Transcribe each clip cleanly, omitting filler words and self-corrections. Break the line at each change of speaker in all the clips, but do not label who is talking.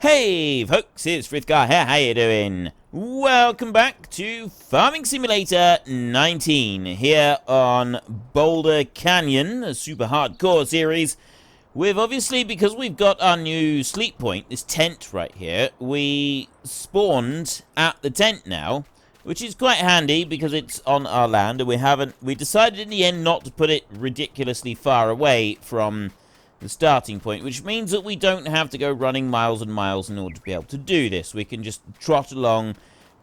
Hey folks, it's Frithgar here, how you doing? Welcome back to Farming Simulator 19 here on Boulder Canyon, a super hardcore series. With obviously, because we've got our new sleep point, this tent right here, we spawned at the tent now, which is quite handy because it's on our land and we decided in the end not to put it ridiculously far away from the starting point, which means that we don't have to go running miles and miles in order to be able to do this. We can just trot along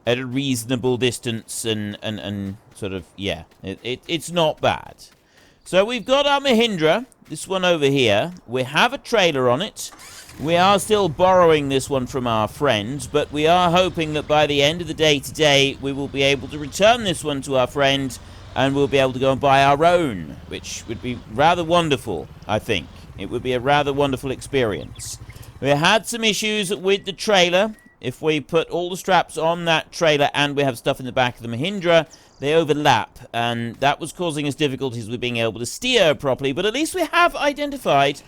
at a reasonable distance and sort of, yeah, it's not bad. So we've got our Mahindra, this one over here. We have a trailer on it. We are still borrowing this one from our friends, but we are hoping that by the end of the day today, we will be able to return this one to our friend and we'll be able to go and buy our own, which would be rather wonderful, I think. It would be a rather wonderful experience. We had some issues with the trailer. If we put all the straps on that trailer and we have stuff in the back of the Mahindra, they overlap. And that was causing us difficulties with being able to steer properly. But at least we have identified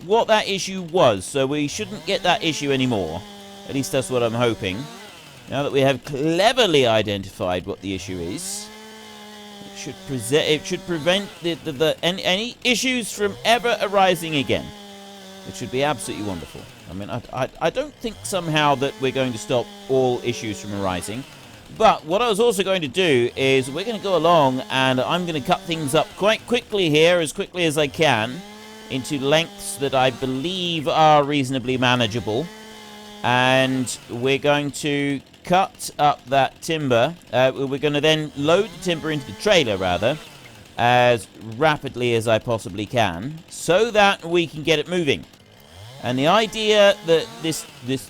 what that issue was. So we shouldn't get that issue anymore. At least that's what I'm hoping. Now that we have cleverly identified what the issue is, it should prevent any issues from ever arising again. It should be absolutely wonderful. I mean, I don't think somehow that we're going to stop all issues from arising. But what I was also going to do is we're going to go along and I'm going to cut things up quite quickly here, as quickly as I can, into lengths that I believe are reasonably manageable. And we're going to cut up that timber. We're going to then load the timber into the trailer, rather, as rapidly as I possibly can, so that we can get it moving. And the idea that this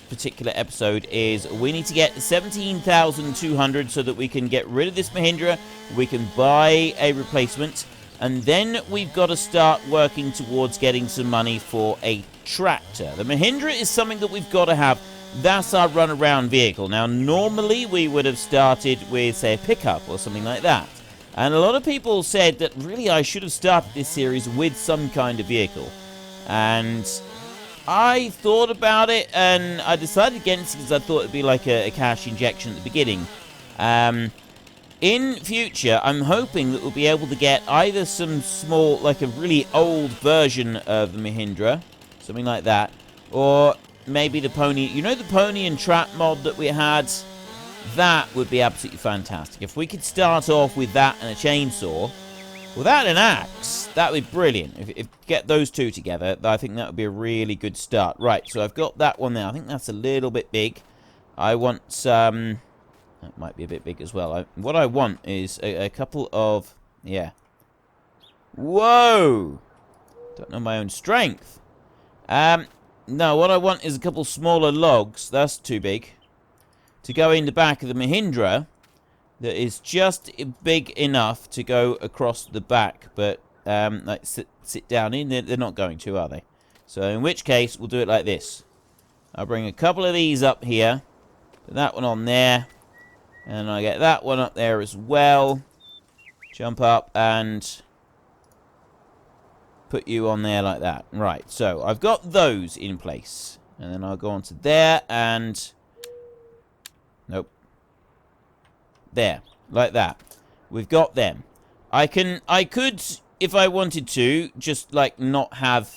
particular episode is we need to get 17,200 so that we can get rid of this Mahindra, we can buy a replacement, and then we've got to start working towards getting some money for a tractor. The Mahindra is something that we've got to have. That's our run-around vehicle. Now, normally we would have started with, say, a pickup or something like that. And a lot of people said that really I should have started this series with some kind of vehicle. And I thought about it and I decided against it because I thought it'd be like a cash injection at the beginning. In future, I'm hoping that we'll be able to get either some small, like a really old version of the Mahindra, something like that, or maybe the pony. You know the pony and trap mod that we had? That would be absolutely fantastic. If we could start off with that and a chainsaw, without an axe, that would be brilliant. If get those two together, I think that would be a really good start. Right, so I've got that one there. I think that's a little bit big. I want some. That might be a bit big as well. What I want is a couple of. Yeah. Whoa! Don't know my own strength. No, what I want is a couple smaller logs. That's too big. To go in the back of the Mahindra. That is just big enough to go across the back. But, like, sit down in. They're not going to, are they? So, in which case, we'll do it like this. I'll bring a couple of these up here. Put that one on there. And I get that one up there as well. Jump up and put you on there like that. Right, so I've got those in place. And then I'll go on to there and... Nope. There, like that. We've got them. I could, if I wanted to, just like not have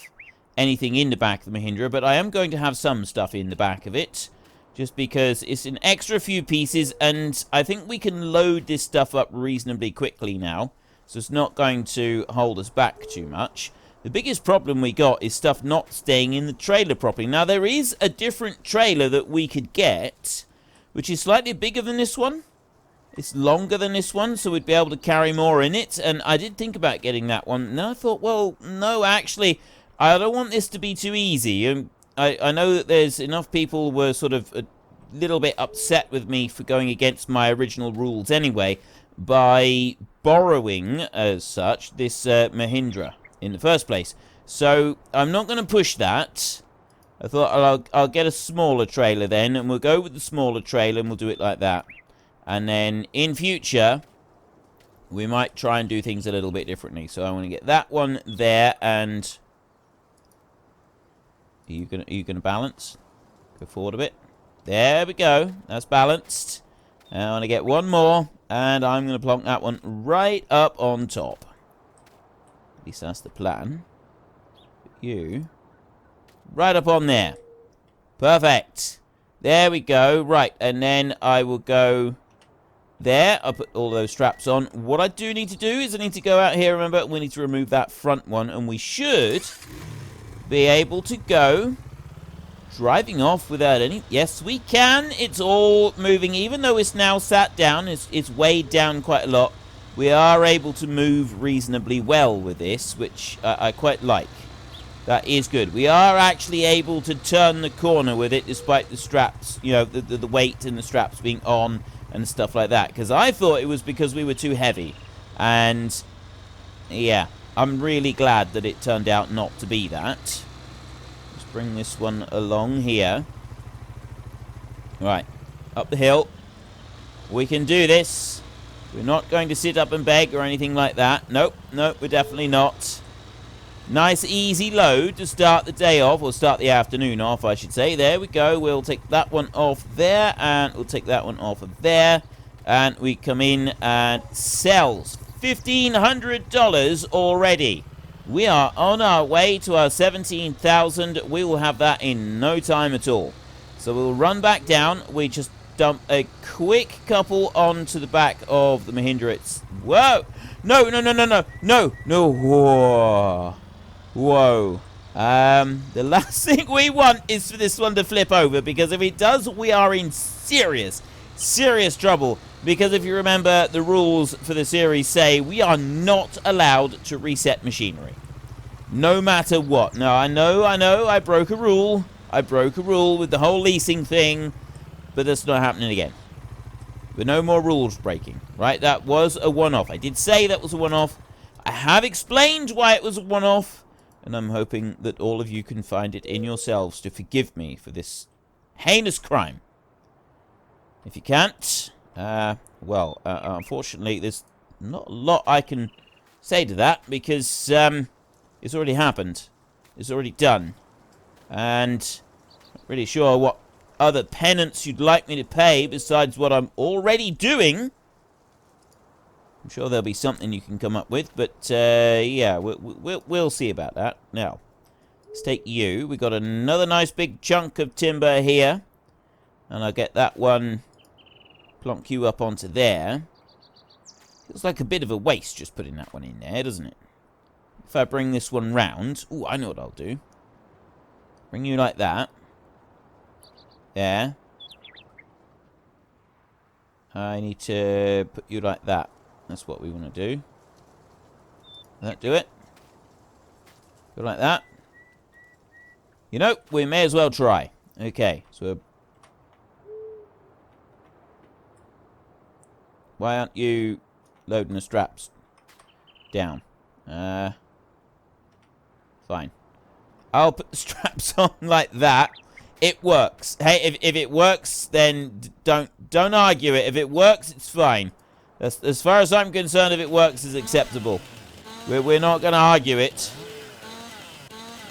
anything in the back of the Mahindra, but I am going to have some stuff in the back of it. Just because it's an extra few pieces, and I think we can load this stuff up reasonably quickly now. So it's not going to hold us back too much. The biggest problem we got is stuff not staying in the trailer properly. Now, there is a different trailer that we could get, which is slightly bigger than this one. It's longer than this one, so we'd be able to carry more in it. And I did think about getting that one. And then I thought, well, no, actually, I don't want this to be too easy. I know that there's enough people who were sort of a little bit upset with me for going against my original rules anyway by borrowing, as such, this Mahindra in the first place. So I'm not going to push that. I thought I'll get a smaller trailer then, and we'll go with the smaller trailer and we'll do it like that. And then in future, we might try and do things a little bit differently. So I want to get that one there and... Are you gonna balance? Go forward a bit. There we go. That's balanced. I want to get one more, and I'm going to plonk that one right up on top. At least that's the plan. You right up on there. Perfect. There we go. Right, and then I will go there. I'll put all those straps on. What I do need to do is I need to go out here. Remember, we need to remove that front one, and we should be able to go driving off without any... Yes, we can. It's all moving. Even though it's now sat down, it's weighed down quite a lot. We are able to move reasonably well with this, which I quite like. That is good. We are actually able to turn the corner with it, despite the straps, you know, the weight and the straps being on and stuff like that. Because I thought it was because we were too heavy. And, yeah, I'm really glad that it turned out not to be that. Let's bring this one along here. Right, up the hill. We can do this. We're not going to sit up and beg or anything like that. Nope, nope, we're definitely not. Nice, easy load to start the day off, or start the afternoon off, I should say. There we go. We'll take that one off there, and we'll take that one off of there. And we come in and sells $1,500 already. We are on our way to our 17,000. We will have that in no time at all. So we'll run back down. We just dump a quick couple onto the back of the Mahindra. Whoa! No, no, no, no, no, no, no. Whoa. Whoa. The last thing we want is for this one to flip over, because if it does, we are in serious trouble. Because if you remember, the rules for the series say we are not allowed to reset machinery. No matter what. Now, I know, I broke a rule. I broke a rule with the whole leasing thing, but that's not happening again. But no more rules breaking, right? That was a one-off. I did say that was a one-off. I have explained why it was a one-off, and I'm hoping that all of you can find it in yourselves to forgive me for this heinous crime. If you can't, well, unfortunately, there's not a lot I can say to that, because it's already happened. It's already done. And I'm not really sure what other penance you'd like me to pay besides what I'm already doing. I'm sure there'll be something you can come up with, but yeah, we'll see about that. Now, let's take you. We got another nice big chunk of timber here, and I'll get that one, plonk you up onto there. Feels like a bit of a waste just putting that one in there, doesn't it? If I bring this one round, ooh, I know what I'll do. Bring you like that. There. I need to put you like that. That's what we want to do. Will that do it? Go like that. You know, we may as well try. Okay, so... Why aren't you loading the straps down? Fine. I'll put the straps on like that. It works. Hey, if it works, then don't argue it. If it works, it's fine. As far as I'm concerned, if it works, it's acceptable. We're not going to argue it.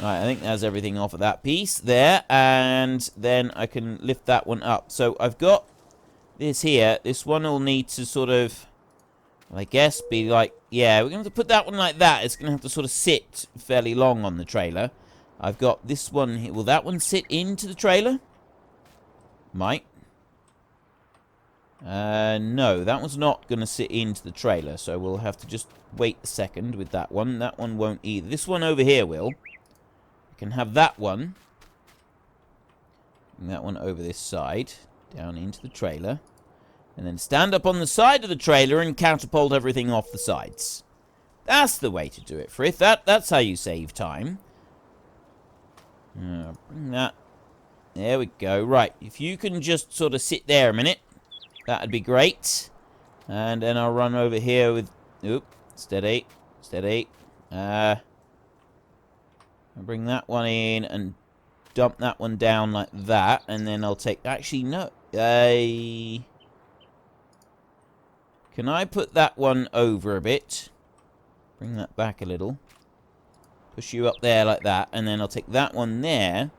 Right, I think that's everything off of that piece there. And then I can lift that one up. So I've got this here. This one will need to sort of, I guess, be like... Yeah, we're going to have to put that one like that. It's going to have to sort of sit fairly long on the trailer. I've got this one here. Will that one sit into the trailer? Might. No, that one's not going to sit into the trailer, so we'll have to just wait a second with that one. That one won't either. This one over here will. We can have that one. Bring that one over this side, down into the trailer. And then stand up on the side of the trailer and catapult everything off the sides. That's the way to do it, Frith. That's how you save time. Bring that. There we go. Right, if you can just sort of sit there a minute. That'd be great. And then I'll run over here with... Oop. Steady. Steady. I'll bring that one in and dump that one down like that. And then I'll take... Actually, no. Can I put that one over a bit? Bring that back a little. Push you up there like that. And then I'll take that one there.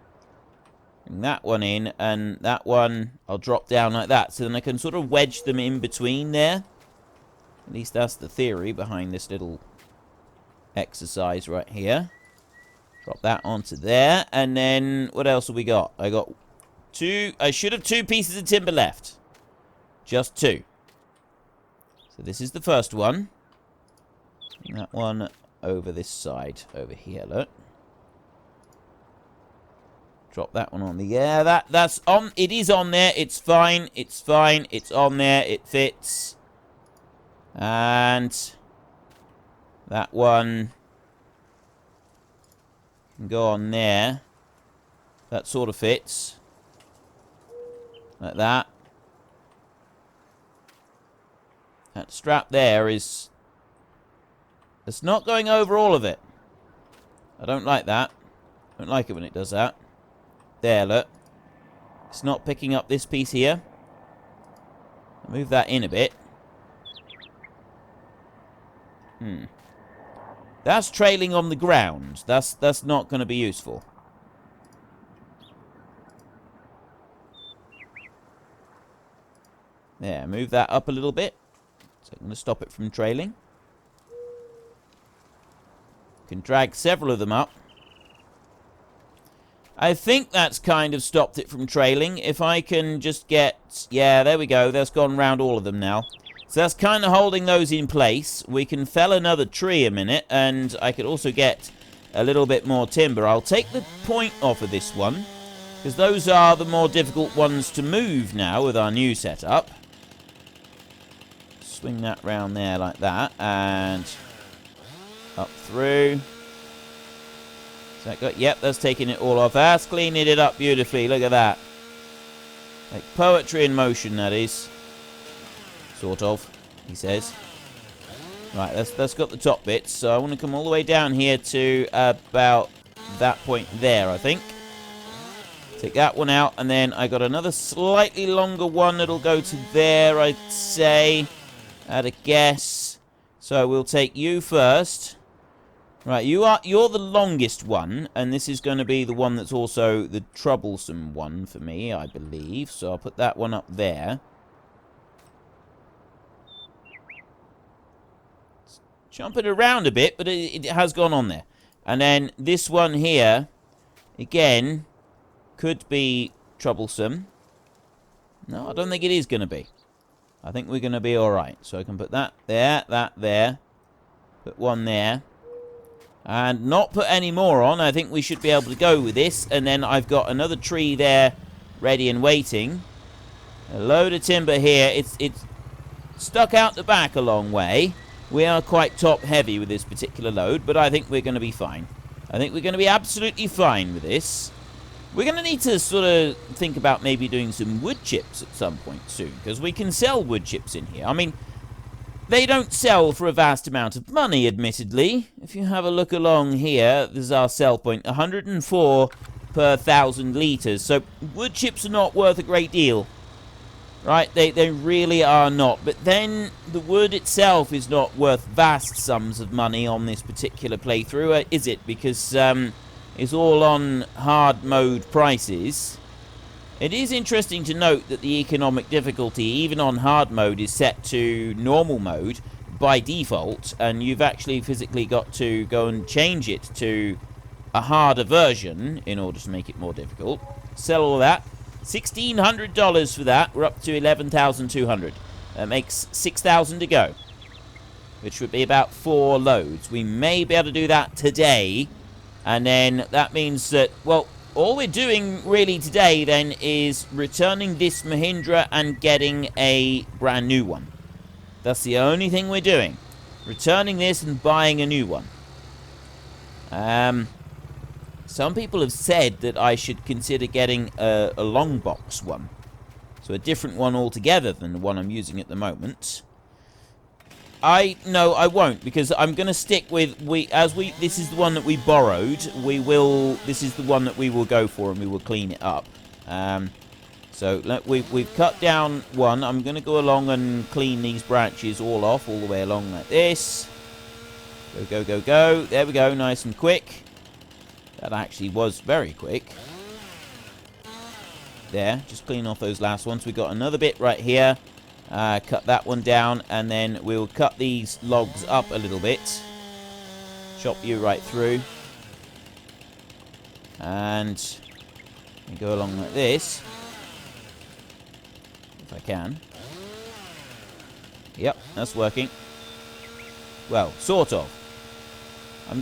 Bring that one in, and that one I'll drop down like that. So then I can sort of wedge them in between there. At least that's the theory behind this little exercise right here. Drop that onto there. And then, what else have we got? I got two. I should have 2 pieces of timber left. Just 2. So this is the first one. And that one over this side. Over here, look. Drop that one on the... Yeah, that's on... It is on there. It's fine. It's fine. It's on there. It fits. And... that one... can go on there. That sort of fits. Like that. That strap there is... it's not going over all of it. I don't like that. I don't like it when it does that. There, look. It's not picking up this piece here. I'll move that in a bit. That's trailing on the ground. That's not going to be useful. There, move that up a little bit. So I'm going to stop it from trailing. Can drag several of them up. I think that's kind of stopped it from trailing. If I can just get... yeah, there we go. That's gone round all of them now. So that's kind of holding those in place. We can fell another tree a minute, and I could also get a little bit more timber. I'll take the point off of this one, because those are the more difficult ones to move now with our new setup. Swing that round there like that, and up through. Is that good? Yep, that's taking it all off. That's cleaning it up beautifully. Look at that. Like poetry in motion, that is. Sort of, he says. Right, that's got the top bits. So I want to come all the way down here to about that point there, I think. Take that one out, and then I got another slightly longer one that'll go to there, I'd say. At a guess. So we'll take you first. Right, you're the longest one, and this is going to be the one that's also the troublesome one for me, I believe. So I'll put that one up there. It's jumping around a bit, but it has gone on there. And then this one here, again, could be troublesome. No, I don't think it is going to be. I think we're going to be alright. So I can put that there, that there. Put one there. And not put any more on. I think we should be able to go with this. And then I've got another tree there ready and waiting. A load of timber here. It's stuck out the back a long way. We are quite top heavy with this particular load, but I think we're going to be fine. I think we're going to be absolutely fine with this. We're going to need to sort of think about maybe doing some wood chips at some point soon, because we can sell wood chips in here. I mean, they don't sell for a vast amount of money, admittedly. If you have a look along here, this is our sell point, 104 per 1,000 litres. So wood chips are not worth a great deal, right? They really are not. But then the wood itself is not worth vast sums of money on this particular playthrough, is it? Because it's all on hard mode prices. It is interesting to note that the economic difficulty, even on hard mode, is set to normal mode by default, and you've actually physically got to go and change it to a harder version in order to make it more difficult. Sell all that. $1,600 for that. We're up to 11,200. That makes 6,000 to go, which would be about 4 loads. We may be able to do that today, and then that means that, well, all we're doing really today then is returning this Mahindra and getting a brand new one. That's the only thing we're doing. Returning this and buying a new one. Some people have said that I should consider getting a long box one. So a different one altogether than the one I'm using at the moment. No, I won't, because I'm going to stick with, this is the one that we borrowed, this is the one that we will go for, and we will clean it up. So, we've cut down one. I'm going to go along and clean these branches all off, all the way along like this. Go, go, go, go. There we go, nice and quick. That actually was very quick. There, just clean off those last ones. We got another bit right here. Cut that one down, and then we'll cut these logs up a little bit. Chop you right through. And we go along like this. If I can. Yep, that's working. Well, sort of.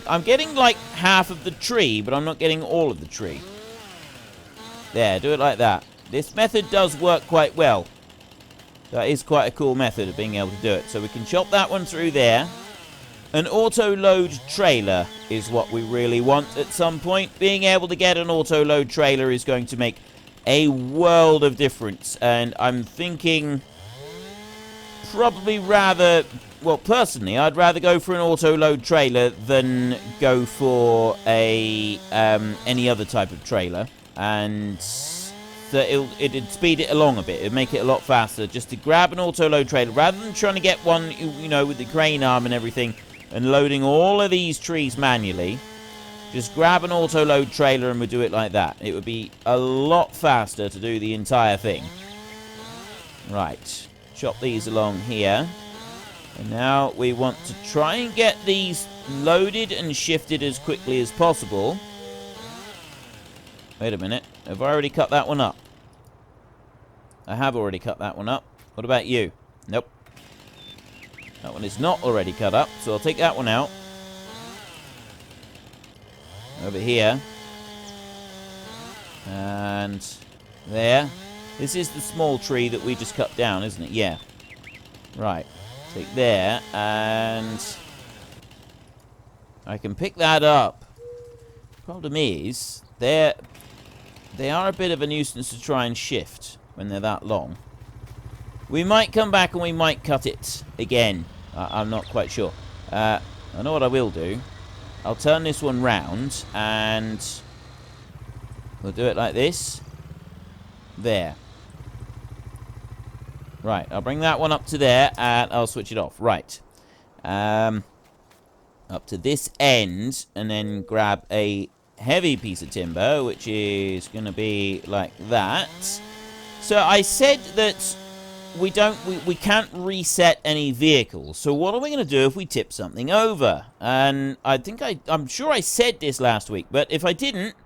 I'm getting like half of the tree, but I'm not getting all of the tree. There, do it like that. This method does work quite well. That is quite a cool method of being able to do it. So we can chop that one through there. An auto-load trailer is what we really want at some point. Being able to get an auto-load trailer is going to make a world of difference. And I'm thinking probably rather... Well, personally, I'd rather go for an auto-load trailer than go for a any other type of trailer. And so it'd speed it along a bit. It'd make it a lot faster just to grab an auto-load trailer. Rather than trying to get one, you know, with the crane arm and everything and loading all of these trees manually. Just grab an auto-load trailer and we'll do it like that. It would be a lot faster to do the entire thing. Right. Chop these along here. And now we want to try and get these loaded and shifted as quickly as possible. Wait a minute. Have I already cut that one up? I have already cut that one up. What about you? Nope. That one is not already cut up, so I'll take that one out. Over here. And there. This is the small tree that we just cut down, isn't it? Yeah. Right. Take there, and I can pick that up. Problem is, they are a bit of a nuisance to try and shift when they're that long. We might come back and we might cut it again. I'm not quite sure. I know what I will do. I'll turn this one round, and we'll do it like this. There. Right, I'll bring that one up to there, and I'll switch it off. Right. Up to this end, and then grab a heavy piece of timber, which is going to be like that. So I said that we can't reset any vehicles. So what are we going to do if we tip something over? And I think I'm sure I said this last week, but if I didn't,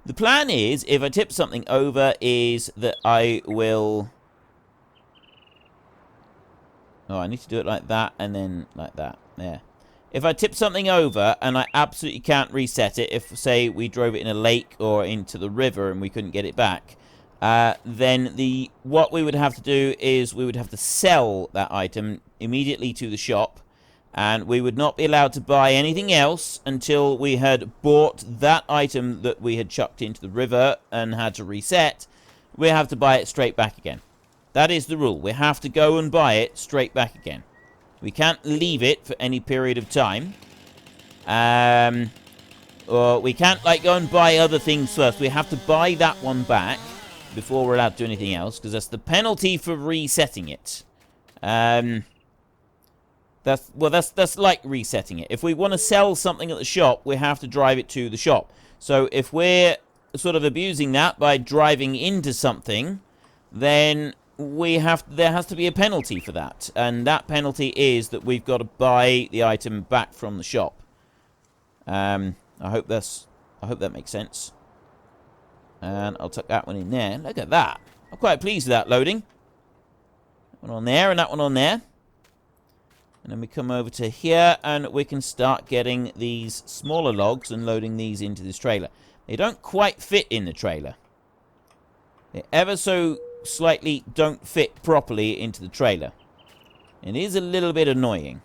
the plan is, if I tip something over, is that I will... Oh, I need to do it like that, and then like that. There. If I tip something over, and I absolutely can't reset it, if, say, we drove it in a lake or into the river and we couldn't get it back, then what we would have to do is we would have to sell that item immediately to the shop, and we would not be allowed to buy anything else until we had bought that item that we had chucked into the river and had to reset. We have to buy it straight back again. That is the rule. We have to go and buy it straight back again. We can't leave it for any period of time. Or we can't, like, go and buy other things first. We have to buy that one back before we're allowed to do anything else, because that's the penalty for resetting it. That's like resetting it. If we want to sell something at the shop, we have to drive it to the shop. So if we're sort of abusing that by driving into something, then... there has to be a penalty for that, and that penalty is that we've got to buy the item back from the shop. I hope that makes sense. And I'll tuck that one in there. Look at that. I'm quite pleased with that loading. That one on there and that one on there. And then we come over to here, and we can start getting these smaller logs and loading these into this trailer. They don't quite fit in the trailer. They ever so slightly don't fit properly into the trailer. It is a little bit annoying.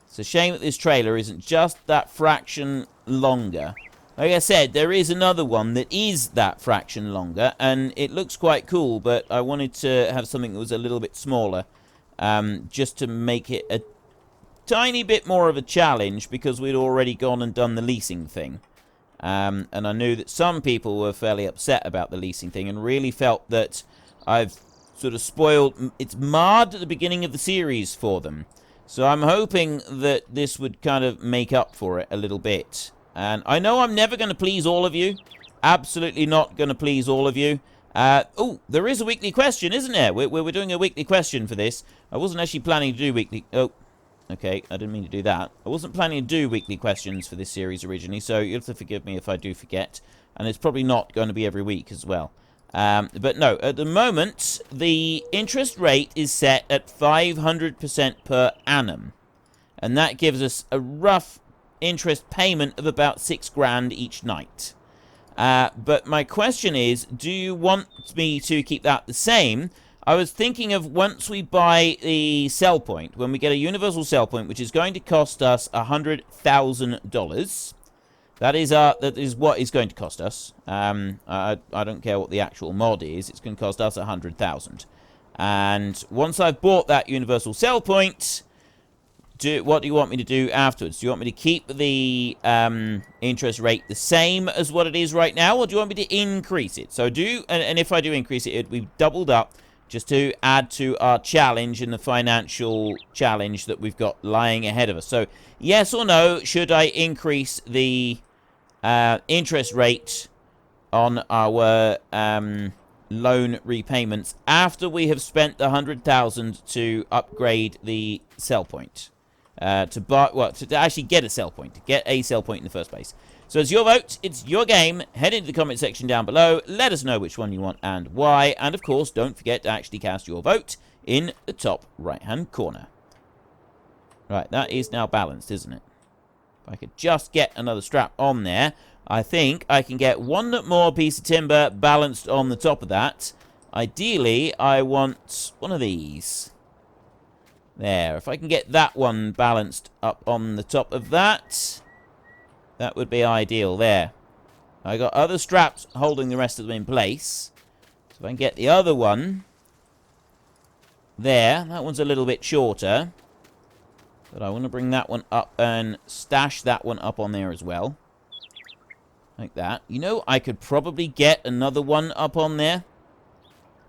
It's a shame that this trailer isn't just that fraction longer. Like I said, there is another one that is that fraction longer, and it looks quite cool, but I wanted to have something that was a little bit smaller, just to make it a tiny bit more of a challenge, because we'd already gone and done the leasing thing. And I knew that some people were fairly upset about the leasing thing and really felt that I've sort of spoiled... It's marred at the beginning of the series for them. So I'm hoping that this would kind of make up for it a little bit. And I know I'm never going to please all of you. Absolutely not going to please all of you. Oh, there is a weekly question, isn't there? We're doing a weekly question for this. I wasn't actually planning to do weekly... Oh, okay, I didn't mean to do that. I wasn't planning to do weekly questions for this series originally, so you'll have to forgive me if I do forget. And it's probably not going to be every week as well. But no, at the moment, the interest rate is set at 500% per annum. And that gives us a rough interest payment of about £6,000 each night. But my question is, do you want me to keep that the same? I was thinking of once we buy the sell point, when we get a universal sell point, which is going to cost us $100,000. That is what it's going to cost us. I don't care what the actual mod is. It's going to cost us $100,000. And once I've bought that universal sell point, what do you want me to do afterwards? Do you want me to keep the interest rate the same as what it is right now, or do you want me to increase it? So and if I do increase it, it'd be doubled up just to add to our challenge and the financial challenge that we've got lying ahead of us. So yes or no, should I increase the interest rate on our loan repayments after we have spent the $100,000 to upgrade the sell point? To actually get a sell point, in the first place. So it's your vote, it's your game. Head into the comment section down below, let us know which one you want and why, and of course don't forget to actually cast your vote in the top right hand corner. Right, that is now balanced, isn't it? If I could just get another strap on there, I think I can get one more piece of timber balanced on the top of that. Ideally, I want one of these. There, if I can get that one balanced up on the top of that, that would be ideal there. I got other straps holding the rest of them in place. So if I can get the other one there, that one's a little bit shorter. But I want to bring that one up and stash that one up on there as well. Like that. You know, I could probably get another one up on there.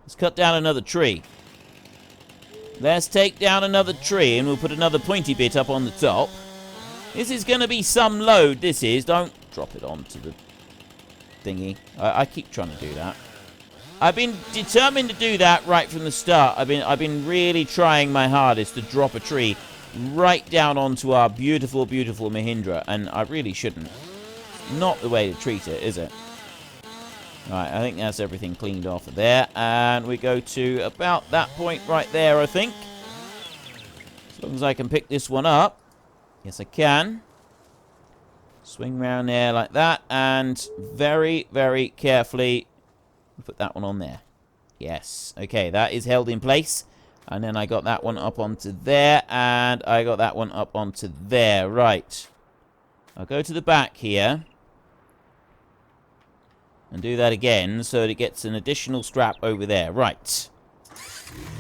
Let's cut down another tree. Let's take down another tree and we'll put another pointy bit up on the top. This is going to be some load, this is. Don't drop it onto the thingy. I keep trying to do that. I've been determined to do that right from the start. I've been really trying my hardest to drop a tree right down onto our beautiful, beautiful Mahindra. And I really shouldn't. Not the way to treat it, is it? Right, I think that's everything cleaned off of there. And we go to about that point right there, I think. As long as I can pick this one up. Yes, I can. Swing round there like that. And very, very carefully put that one on there. Yes. Okay, that is held in place. And then I got that one up onto there. And I got that one up onto there. Right. I'll go to the back here. And do that again, so that it gets an additional strap over there. Right.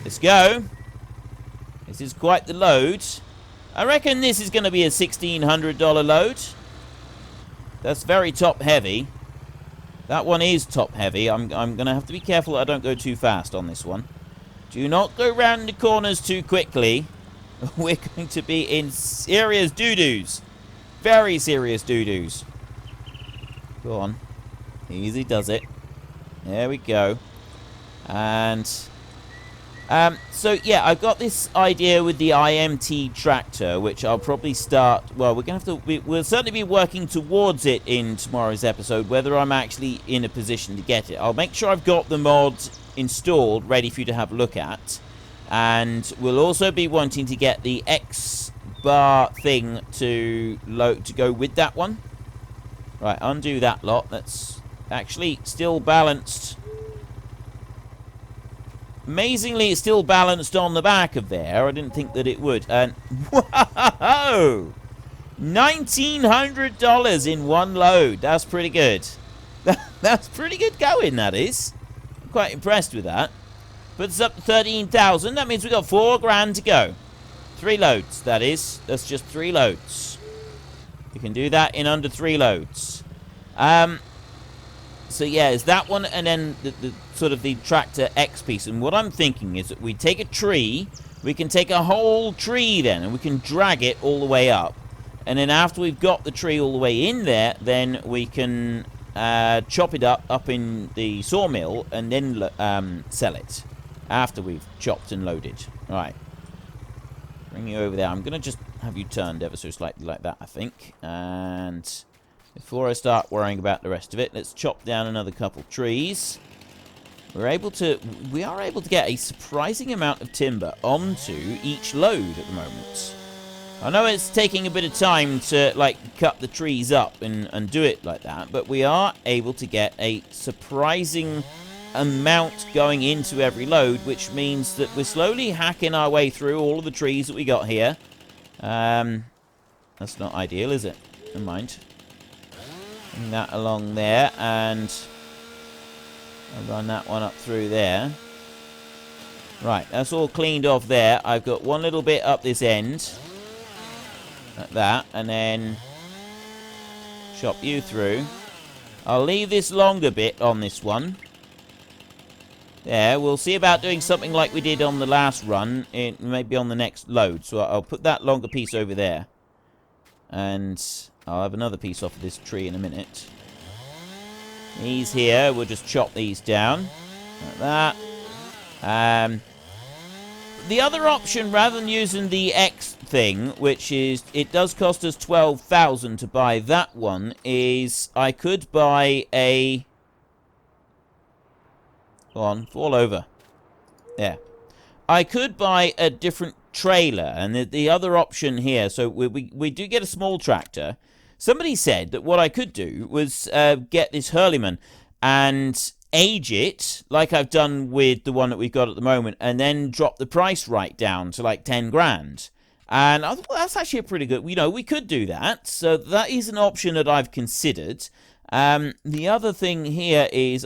Let's go. This is quite the load. I reckon this is going to be a $1,600 load. That's very top heavy. That one is top heavy. I'm going to have to be careful that I don't go too fast on this one. Do not go round the corners too quickly. We're going to be in serious doo-doos. Very serious doo-doos. Go on. Easy does it. There we go. And so yeah, I've got this idea with the IMT tractor, which I'll probably start. Well, we're gonna have to. We'll certainly be working towards it in tomorrow's episode. Whether I'm actually in a position to get it, I'll make sure I've got the mod installed, ready for you to have a look at. And we'll also be wanting to get the X bar thing to go with that one. Right, undo that lot. That's actually still balanced. Amazingly, it's still balanced on the back of there. I didn't think that it would. And whoa! $1,900 in one load. That's pretty good. That's pretty good going, that is. I'm quite impressed with that. But it's up to 13,000. That means we've got $4,000 to go. 3 loads, that is. That's just 3 loads. You can do that in under 3 loads. So yeah, it's that one, and then the sort of the tractor X piece. And what I'm thinking is that we take a tree, we can take a whole tree then, and we can drag it all the way up. And then after we've got the tree all the way in there, then we can chop it up in the sawmill, and then sell it after we've chopped and loaded. Right. Bring you over there. I'm going to just have you turned ever so slightly like that, I think. And before I start worrying about the rest of it, let's chop down another couple trees. We are able to get a surprising amount of timber onto each load at the moment. I know it's taking a bit of time to, like, cut the trees up and do it like that, but we are able to get a surprising amount going into every load, which means that we're slowly hacking our way through all of the trees that we got here. That's not ideal, is it? Never mind. Bring that along there, and I'll run that one up through there. Right, that's all cleaned off there. I've got one little bit up this end. Like that, and then chop you through. I'll leave this longer bit on this one. There, we'll see about doing something like we did on the last run, maybe on the next load. So I'll put that longer piece over there. And I'll have another piece off of this tree in a minute. These here, we'll just chop these down. Like that. The other option, rather than using the X thing, which is, it does cost us 12,000 to buy that one, is I could buy a... Go on, fall over. There. I could buy a different trailer, and the other option here, so we do get a small tractor. Somebody said that what I could do was get this Hurleyman and age it, like I've done with the one that we've got at the moment, and then drop the price right down to like 10 grand. And I thought, well, that's actually a pretty good, we could do that. So that is an option that I've considered. The other thing here is,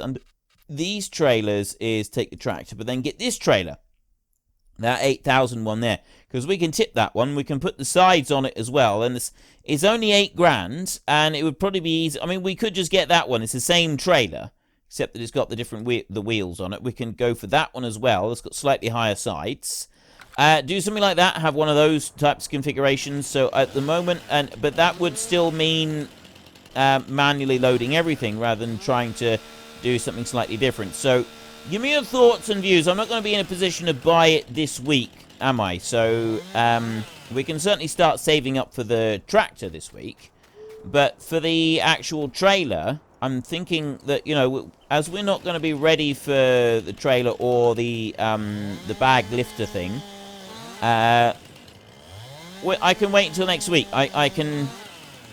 these trailers is take the tractor, but then get this trailer. That 8,000 one there. Because we can tip that one. We can put the sides on it as well. And it's only 8 grand. And it would probably be easy. I mean, we could just get that one. It's the same trailer. Except that it's got the different the wheels on it. We can go for that one as well. It's got slightly higher sides. Do something like that. Have one of those types of configurations. So at the moment... But that would still mean manually loading everything rather than trying to do something slightly different. So give me your thoughts and views. I'm not going to be in a position to buy it this week, am I? So we can certainly start saving up for the tractor this week. But for the actual trailer, I'm thinking that, as we're not going to be ready for the trailer or the bag lifter thing, I can wait until next week. I can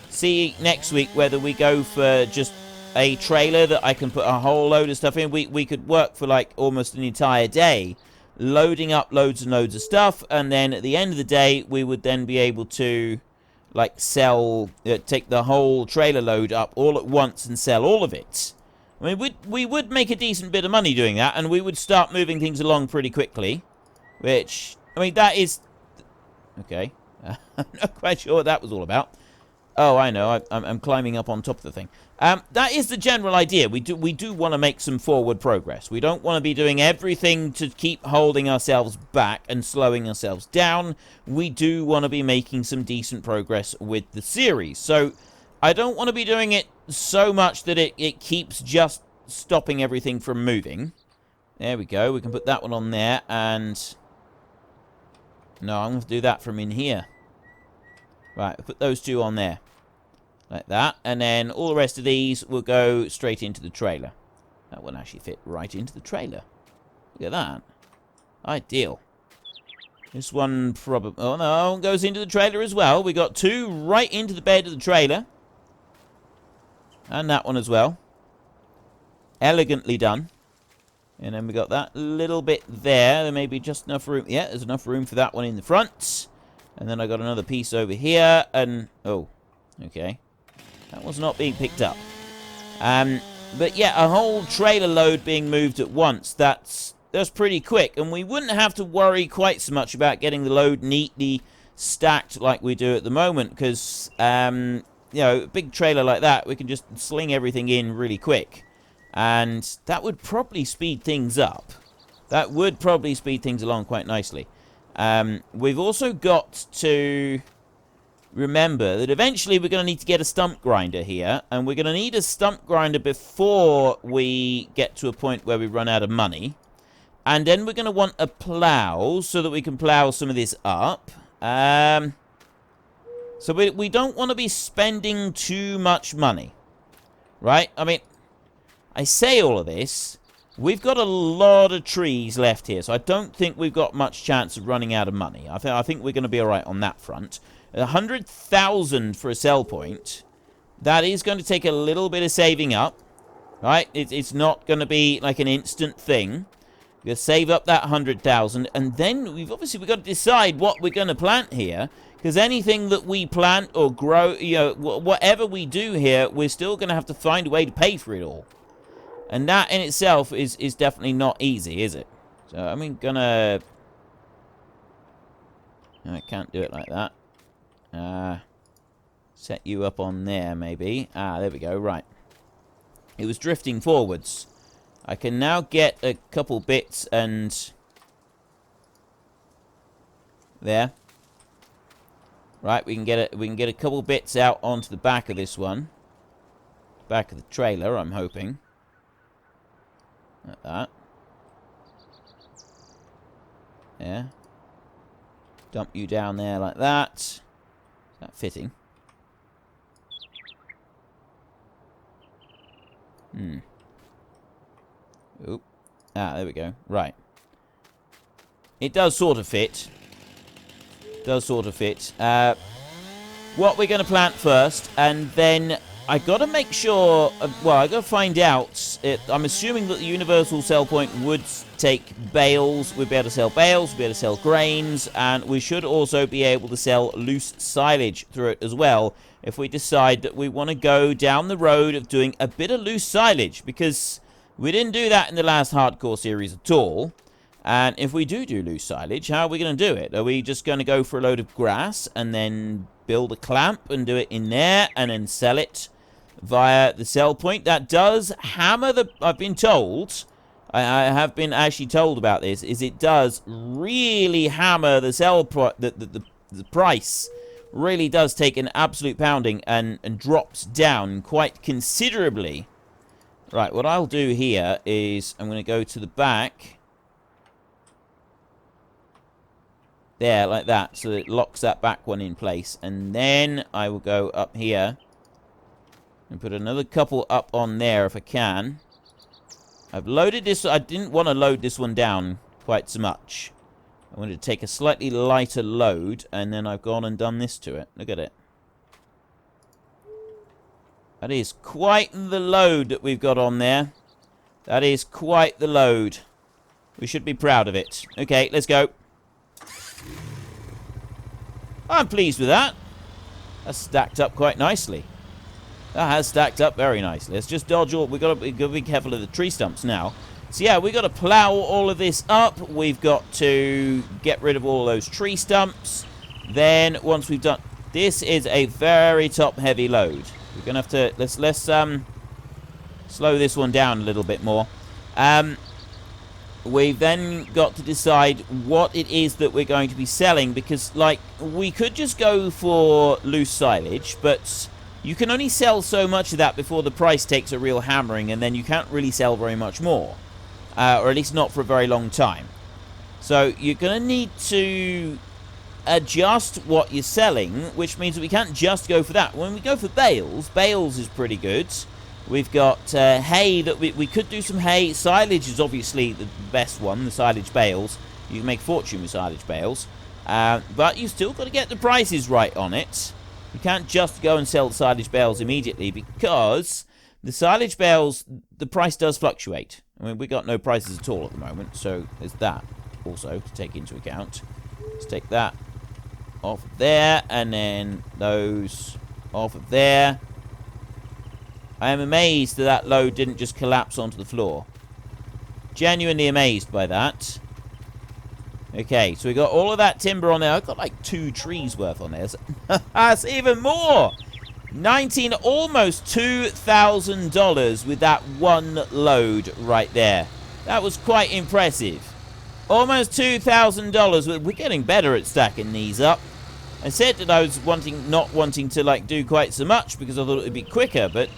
see next week whether we go for just a trailer that I can put a whole load of stuff in. We could work for like almost an entire day loading up loads and loads of stuff, and then at the end of the day we would then be able to like sell, take the whole trailer load up all at once and sell all of it. I mean, we would make a decent bit of money doing that, and we would start moving things along pretty quickly, which, I mean, that is... Okay. I'm not quite sure what that was all about. Oh, I know. I'm climbing up on top of the thing. That is the general idea. We do want to make some forward progress. We don't want to be doing everything to keep holding ourselves back and slowing ourselves down. We do want to be making some decent progress with the series. So I don't want to be doing it so much that it keeps just stopping everything from moving. There we go. We can put that one on there, and... No, I'm going to do that from in here. Right, we'll put those two on there. Like that. And then all the rest of these will go straight into the trailer. That will actually fit right into the trailer. Look at that. Ideal. This one probably... Oh, no, goes into the trailer as well. We got two right into the bed of the trailer. And that one as well. Elegantly done. And then we got that little bit there. There may be just enough room. Yeah, there's enough room for that one in the front. And then I got another piece over here. And... Oh, okay. That was not being picked up. But yeah, a whole trailer load being moved at once. That's pretty quick. And we wouldn't have to worry quite so much about getting the load neatly stacked like we do at the moment. Because, you know, a big trailer like that, we can just sling everything in really quick. And that would probably speed things up. That would probably speed things along quite nicely. We've also got to remember that eventually we're going to need to get a stump grinder here, and we're going to need a stump grinder before we get to a point where we run out of money. And then we're going to want a plow so that we can plow some of this up. So we don't want to be spending too much money, right? I mean, I say all of this. We've got a lot of trees left here, so I don't think we've got much chance of running out of money. I think we're going to be all right on that front. 100,000 for a sell point. That is going to take a little bit of saving up, right? It's not going to be like an instant thing. We're going to save up that 100,000, and then we've got to decide what we're going to plant here. Because anything that we plant or grow, you know, whatever we do here, we're still going to have to find a way to pay for it all. And that in itself is definitely not easy, is it? So I'm gonna... I can't do it like that. Set you up on there, maybe. There we go, right. It was drifting forwards. I can now get a couple bits and... There. Right, we can get a couple bits out onto the back of this one. Back of the trailer, I'm hoping. Like that. Yeah. Dump you down there like that. Is that fitting? Oop. There we go. Right. It does sort of fit. Does sort of fit. What we're going to plant first, and then I got to make sure... well, I got to find out... I'm assuming that the universal sell point would take bales. We'd be able to sell bales, we'd be able to sell grains, and we should also be able to sell loose silage through it as well, if we decide that we want to go down the road of doing a bit of loose silage, because we didn't do that in the last hardcore series at all. And if we do loose silage, how are we going to do it? Are we just going to go for a load of grass and then build a clamp and do it in there and then sell it via the sell point? That does hammer the... I've been told, I have been actually told about this, is it does really hammer the sell... the price really does take an absolute pounding and drops down quite considerably. Right, what I'll do here is I'm going to go to the back... There, like that, so it locks that back one in place. And then I will go up here and put another couple up on there if I can. I've loaded this. I didn't want to load this one down quite so much. I wanted to take a slightly lighter load, and then I've gone and done this to it. Look at it. That is quite the load that we've got on there. That is quite the load. We should be proud of it. Okay, let's go. I'm pleased with that. That's stacked up quite nicely. That has stacked up very nicely. Let's just dodge all... We've got to be careful of the tree stumps now. So yeah, we've got to plow all of this up. We've got to get rid of all those tree stumps. Then, once we've done... This is a very top-heavy load. We're going to have to... Let's slow this one down a little bit more. We've then got to decide what it is that we're going to be selling, because, like, we could just go for loose silage, but you can only sell so much of that before the price takes a real hammering, and then you can't really sell very much more, or at least not for a very long time. So you're going to need to adjust what you're selling, which means that we can't just go for that. When we go for bales, bales is pretty good. We've got hay that we could do some hay. Silage is obviously the best one, the silage bales. You can make a fortune with silage bales. But you've still got to get the prices right on it. You can't just go and sell the silage bales immediately, because the silage bales, the price does fluctuate. I mean, we got no prices at all at the moment, so there's that also to take into account. Let's take that off of there, and then those off of there. I am amazed that that load didn't just collapse onto the floor. Genuinely amazed by that. Okay, so we got all of that timber on there. I've got like 2 trees worth on there. That's even more! Almost $2,000 with that one load right there. That was quite impressive. Almost $2,000. We're getting better at stacking these up. I said that I was not wanting to like do quite so much because I thought it would be quicker, but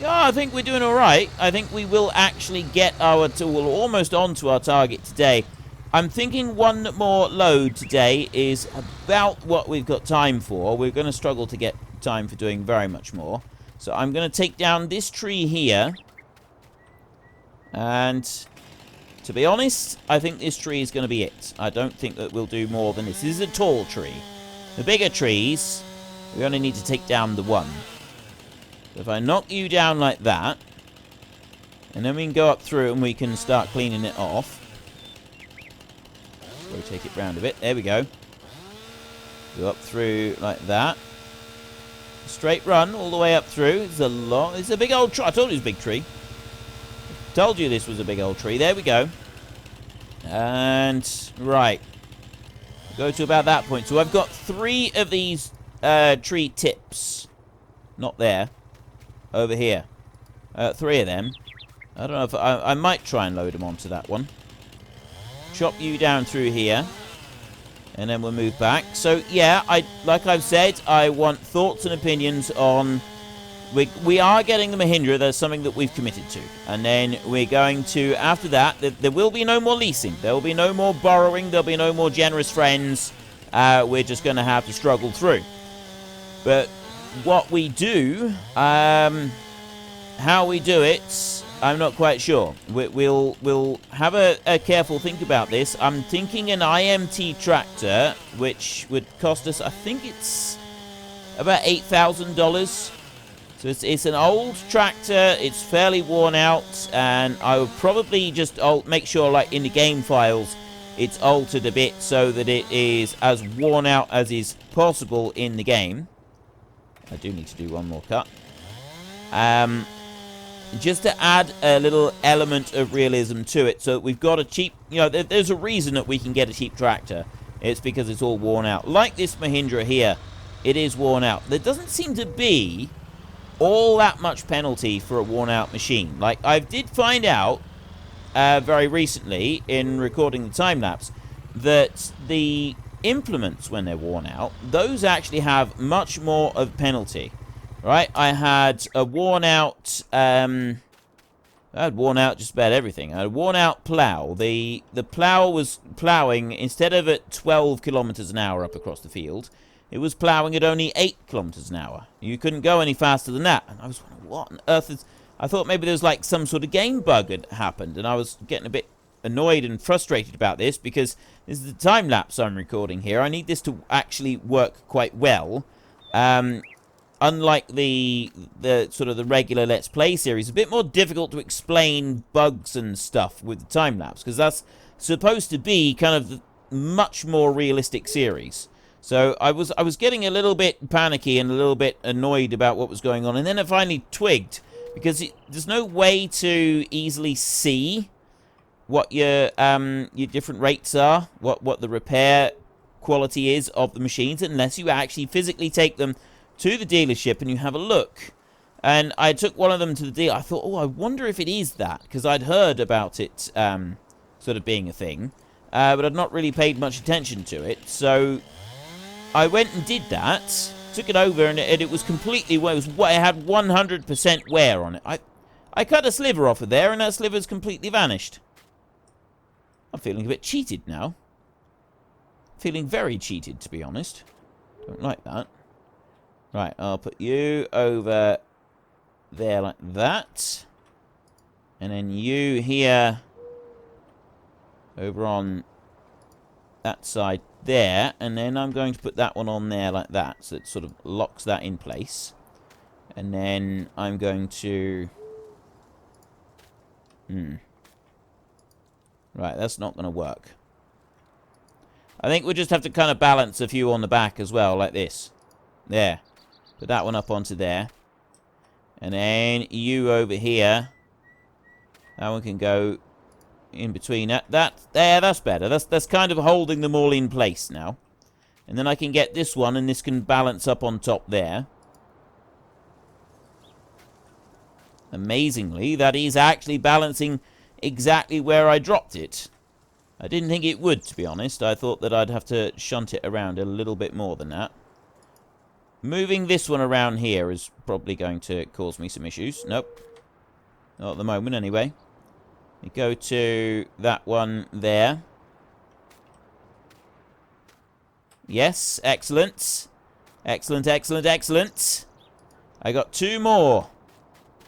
yeah, I think we're doing all right. I think we will actually get our tool almost onto our target today. I'm thinking one more load today is about what we've got time for. We're going to struggle to get time for doing very much more. So I'm going to take down this tree here. And to be honest, I think this tree is going to be it. I don't think that we'll do more than this. This is a tall tree. The bigger trees, we only need to take down the one. So if I knock you down like that, and then we can go up through and we can start cleaning it off. Rotate it round a bit. There we go. Go up through like that. Straight run all the way up through. It's a big old tree. I told you it was a big tree. Told you this was a big old tree. There we go. And right. Go to about that point. So I've got 3 of these tree tips. Not there. Over here. 3 of them. I don't know if I might try and load them onto that one. Chop you down through here. And then we'll move back. So, yeah, like I've said, I want thoughts and opinions on... We are getting the Mahindra. That's something that we've committed to. And then we're going to, after that, there will be no more leasing. There will be no more borrowing. There'll be no more generous friends. We're just going to have to struggle through. But what we do, how we do it, I'm not quite sure. We'll have a careful think about this. I'm thinking an IMT tractor, which would cost us, I think it's about $8,000. So it's an old tractor. It's fairly worn out, and I would probably just make sure, like in the game files, it's altered a bit so that it is as worn out as is possible in the game. I do need to do one more cut. Just to add a little element of realism to it. So we've got a cheap... You know, there's a reason that we can get a cheap tractor. It's because it's all worn out. Like this Mahindra here, it is worn out. There doesn't seem to be all that much penalty for a worn-out machine. Like, I did find out very recently in recording the time-lapse that the implements, when they're worn out, those actually have much more of penalty. Right, I had a worn-out, I had worn out just about everything. I had a worn-out plow. The plow was plowing, instead of at 12 kilometers an hour up across the field, it was plowing at only 8 kilometers an hour. You couldn't go any faster than that. And I was wondering, what on earth is... I thought maybe there was like some sort of game bug had happened, and I was getting a bit annoyed and frustrated about this, because this is the time-lapse I'm recording here. I need this to actually work quite well. Unlike the sort of the regular Let's Play series, a bit more difficult to explain bugs and stuff with the time-lapse, because that's supposed to be kind of the much more realistic series. So I was getting a little bit panicky and a little bit annoyed about what was going on, and then I finally twigged, because there's no way to easily see what your different rates are, what the repair quality is of the machines, unless you actually physically take them to the dealership and you have a look. And I took one of them to the dealer. I thought, oh, I wonder if it is that, because I'd heard about it sort of being a thing, but I'd not really paid much attention to it. So I went and did that, took it over, and it was completely... It had 100% wear on it. I cut a sliver off of there, and that sliver's completely vanished. I'm feeling a bit cheated now. Feeling very cheated, to be honest. Don't like that. Right, I'll put you over there like that. And then you here over on that side there. And then I'm going to put that one on there like that, so it sort of locks that in place. And then I'm going to... Right, that's not going to work. I think we'll just have to kind of balance a few on the back as well, like this. There. Put that one up onto there. And then you over here. That one can go in between that. There, that's better. That's kind of holding them all in place now. And then I can get this one, and this can balance up on top there. Amazingly, that is actually balancing exactly where I dropped it. I didn't think it would, to be honest. I thought that I'd have to shunt it around a little bit more than that. Moving this one around here is probably going to cause me some issues. Nope. Not at the moment, anyway. We go to that one there. Yes, excellent. Excellent, excellent, excellent. I got two more.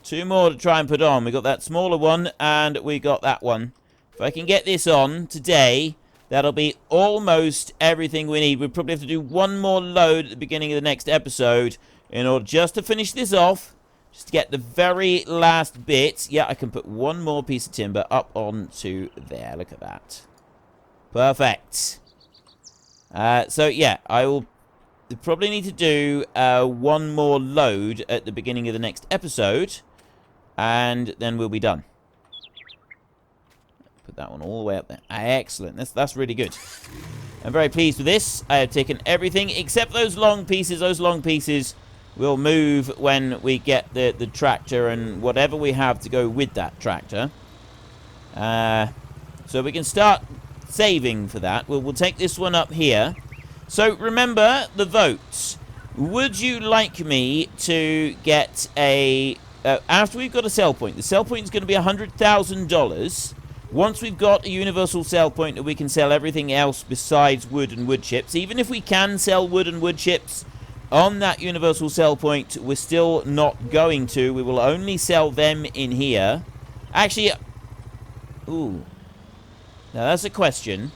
Two more to try and put on. We got that smaller one, and we got that one. If I can get this on today, that'll be almost everything we need. We'll probably have to do one more load at the beginning of the next episode in order just to finish this off. Just to get the very last bit. Yeah, I can put one more piece of timber up onto there. Look at that. Perfect. So, yeah, I will probably need to do one more load at the beginning of the next episode. And then we'll be done. Put that one all the way up there. Excellent. That's really good. I'm very pleased with this. I have taken everything except those long pieces. Those long pieces will move when we get the tractor and whatever we have to go with that tractor. So we can start saving for that. We'll take this one up here. So remember the votes. Would you like me to get a... after we've got a sell point, the sell point is going to be $100,000. Once we've got a universal sell point that we can sell everything else besides wood and wood chips, even if we can sell wood and wood chips on that universal sell point, we're still not going to. We will only sell them in here. Actually, ooh. Now that's a question.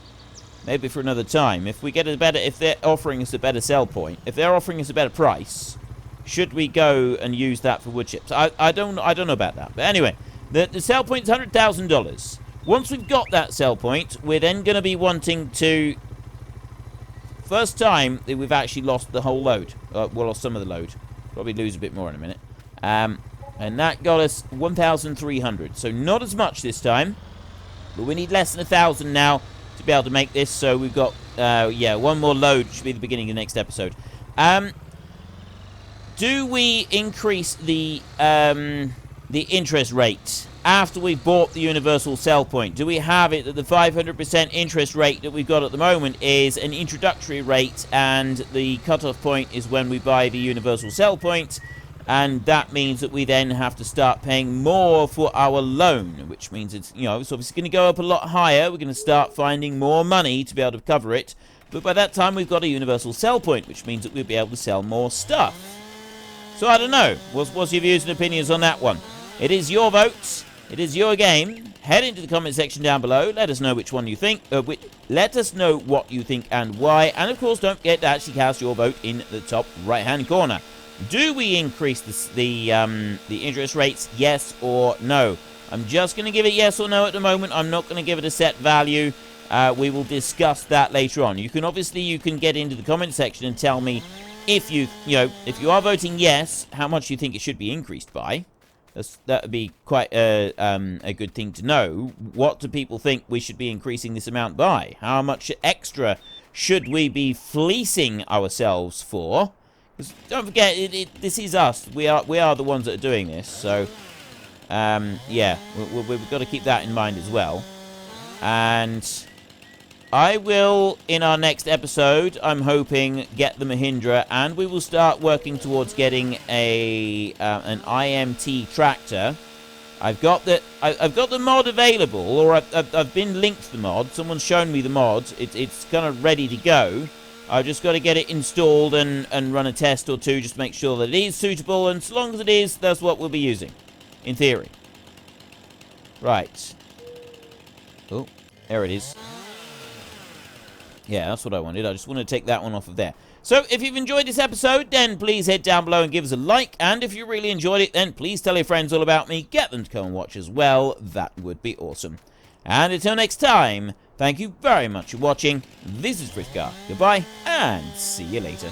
Maybe for another time. If we get a better, if they're offering us a better sell point, if they're offering us a better price, should we go and use that for wood chips? I don't know about that. But anyway, the sell point is $100,000. Once we've got that sell point, we're then going to be wanting to... First time that we've actually lost the whole load. Well, lost some of the load. Probably lose a bit more in a minute. And that got us 1,300. So not as much this time. But we need less than 1,000 now to be able to make this. So we've got, yeah, one more load. Should be the beginning of the next episode. Do we increase the interest rate after we've bought the universal sell point? Do we have it that the 500% interest rate that we've got at the moment is an introductory rate, and the cutoff point is when we buy the universal sell point, and that means that we then have to start paying more for our loan, which means it's, you know, it's obviously going to go up a lot higher. We're going to start finding more money to be able to cover it, but by that time we've got a universal sell point, which means that we'll be able to sell more stuff. So I don't know. What's your views and opinions on that one? It is your votes. It is your game. Head into the comment section down below. Let us know which one you think. Let us know what you think and why. And of course, don't forget to actually cast your vote in the top right-hand corner. Do we increase the interest rates? Yes or no? I'm just going to give it yes or no at the moment. I'm not going to give it a set value. We will discuss that later on. You can get into the comment section and tell me if if you are voting yes, how much you think it should be increased by. That would be quite a good thing to know. What do people think we should be increasing this amount by? How much extra should we be fleecing ourselves for? Because don't forget, this is us. We are the ones that are doing this. So, yeah, we've got to keep that in mind as well. And I will, in our next episode, I'm hoping, get the Mahindra, and we will start working towards getting an IMT tractor. I've got the mod available, or I've been linked to the mod. Someone's shown me the mod. It's kind of ready to go. I've just got to get it installed and run a test or two, just to make sure that it is suitable. And so long as it is, that's what we'll be using, in theory. Right. Oh, there it is. Yeah, that's what I wanted. I just want to take that one off of there. So, if you've enjoyed this episode, then please head down below and give us a like. And if you really enjoyed it, then please tell your friends all about me. Get them to come and watch as well. That would be awesome. And until next time, thank you very much for watching. This is Frithgar. Goodbye, and see you later.